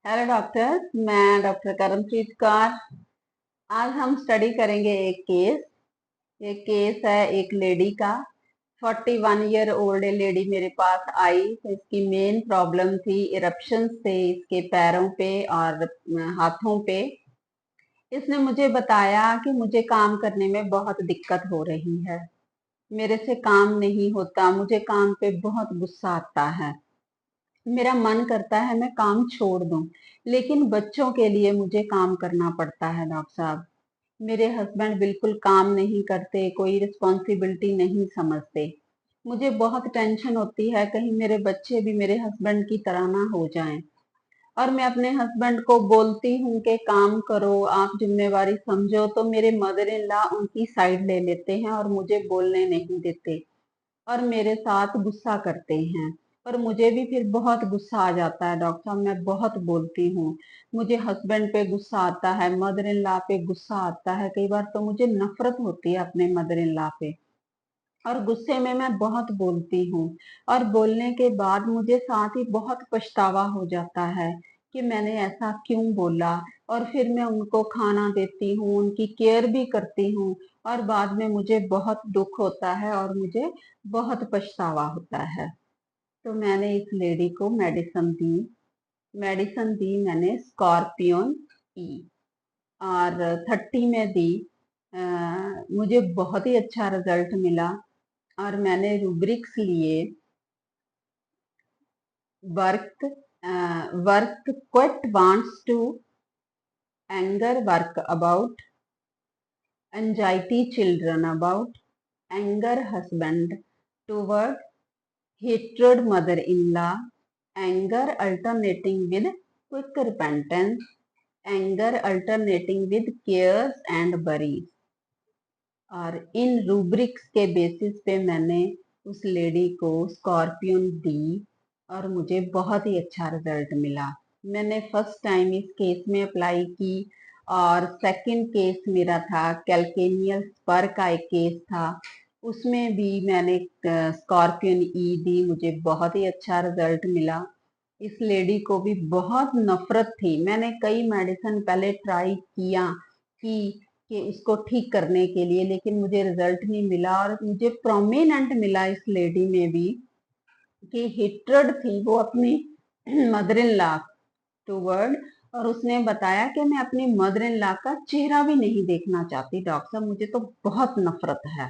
Hello doctor. मैं doctor करमप्रीत Kaur. आज हम स्टडी करेंगे एक केस। ये केस है एक लेडी का। 41 ईयर ओल्ड लेडी मेरे पास आई तो इसकी मेन प्रॉब्लम थी इरप्शंस थे इसके पैरों पे और हाथों पे। इसने मुझे बताया कि मुझे काम करने में बहुत दिक्कत हो रही है। मेरे से काम नहीं होता, मुझे काम पे बहुत गुस्सा आता है। मेरा मन करता है मैं काम छोड़ दूं, लेकिन बच्चों के लिए मुझे काम करना पड़ता है डॉक्टर साहब। मेरे हस्बैंड बिल्कुल काम नहीं करते, कोई रिस्पॉन्सिबिलिटी नहीं समझते। मुझे बहुत टेंशन होती है कहीं मेरे बच्चे भी मेरे हस्बैंड की तरह ना हो जाएं। और मैं अपने हस्बैंड को बोलती हूँ कि काम करो, आप जिम्मेवारी समझो, तो मेरे मदर इन लॉ उनकी साइड ले लेते हैं और मुझे बोलने नहीं देते और मेरे साथ गुस्सा करते हैं। और मुझे भी फिर बहुत गुस्सा आ जाता है डॉक्टर साहब, मैं बहुत बोलती हूँ। मुझे हस्बैंड पे गुस्सा आता है, मदर इन लॉ पे गुस्सा आता है, कई बार तो मुझे नफरत होती है अपने मदर इन लॉ पे। और गुस्से में मैं बहुत बोलती हूँ। और बोलने के बाद मुझे साथ ही बहुत पछतावा हो जाता है कि मैंने ऐसा क्यों बोला। और फिर मैं उनको खाना देती हूँ, उनकी केयर भी करती हूँ। और बाद में मुझे बहुत दुख होता है और मुझे बहुत पछतावा होता है। तो मैंने इस लेडी को मेडिसिन दी। मेडिसिन दी मैंने स्कॉर्पियोन ई और 30 में दी। मुझे बहुत ही अच्छा रिजल्ट मिला। और मैंने रूब्रिक्स लिए। Work work quit wants to anger work about anxiety children about anger husband toward hatred mother-in-law, anger alternating with quick repentance, anger alternating with cares and worries। और इन रूब्रिक्स के बेसिस पे मैंने उस lady को scorpion दी और मुझे बहुत ही अच्छा रिजल्ट मिला। मैंने फर्स्ट टाइम इस केस में अप्लाई की। और सेकंड केस मेरा था कैल्केनियल स्पर का एक केस था, उसमें भी मैंने स्कॉर्पियन ई दी, मुझे बहुत ही अच्छा रिजल्ट मिला। इस लेडी को भी बहुत नफरत थी, मैंने कई मेडिसिन पहले ट्राई किया कि इसको ठीक करने के लिए, लेकिन मुझे रिजल्ट नहीं मिला। और मुझे प्रोमिनेंट मिला इस लेडी में भी कि हिट्रड थी वो अपनी मदर इन लॉ टूवर्ड। और उसने बताया कि मैं अपनी मदर इन लॉ का चेहरा भी नहीं देखना चाहती डॉक्टर साहब, मुझे तो बहुत नफरत है।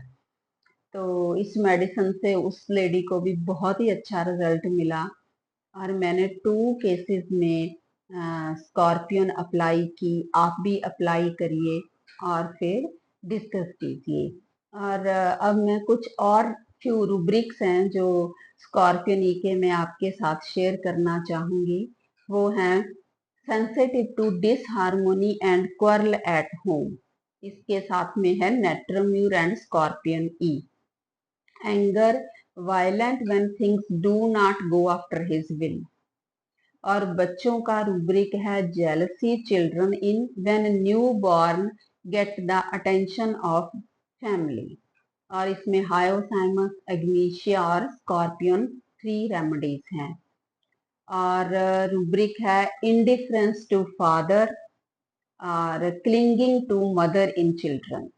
तो इस मेडिसिन से उस लेडी को भी बहुत ही अच्छा रिजल्ट मिला। और मैंने 2 केसेस में स्कॉर्पियन अप्लाई की। आप भी अप्लाई करिए और फिर डिस्कस कीजिए। और अब मैं कुछ और फ्यू रूब्रिक्स हैं जो स्कॉर्पियन ई के मैं आपके साथ शेयर करना चाहूंगी। वो हैं sensitive to disharmony and quarrel at home. इसके साथ में है नेट्रम्यूर एंड स्कॉर्पियन ई। Anger violent when things do not go after his will. और बच्चों का रूब्रिक है jealousy children in when new born get the attention of family. और इसमें हायोसाइमस एग्नीशिया और स्कॉर्पियन 3 रेमेडीज हैं। और रूब्रिक है इंडिफरेंस टू फादर और clinging to mother in children.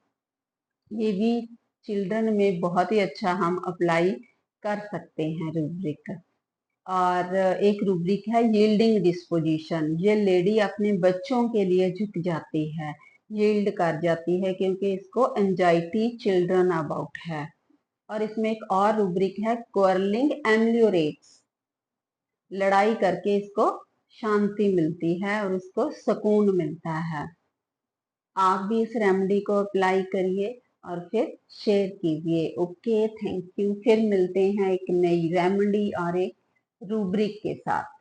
ये भी चिल्ड्रन में बहुत ही अच्छा हम अप्लाई कर सकते हैं रूब्रिक। और एक रूब्रिक है यील्डिंग डिस्पोजिशन। ये लेडी अपने बच्चों के लिए झुक जाती है, यील्ड कर जाती है, क्योंकि इसको एंजाइटी चिल्ड्रन अबाउट है। और इसमें एक और रूब्रिक है क्वर्लिंग एम्लियोरेट्स। लड़ाई करके इसको शांति मिलती है और इसको सुकून मिलता है। आप भी इस रेमेडी को अप्लाई करिए और फिर शेयर कीजिए। Okay, thank you. फिर मिलते हैं एक नई रेमेडी और एक रूब्रिक के साथ।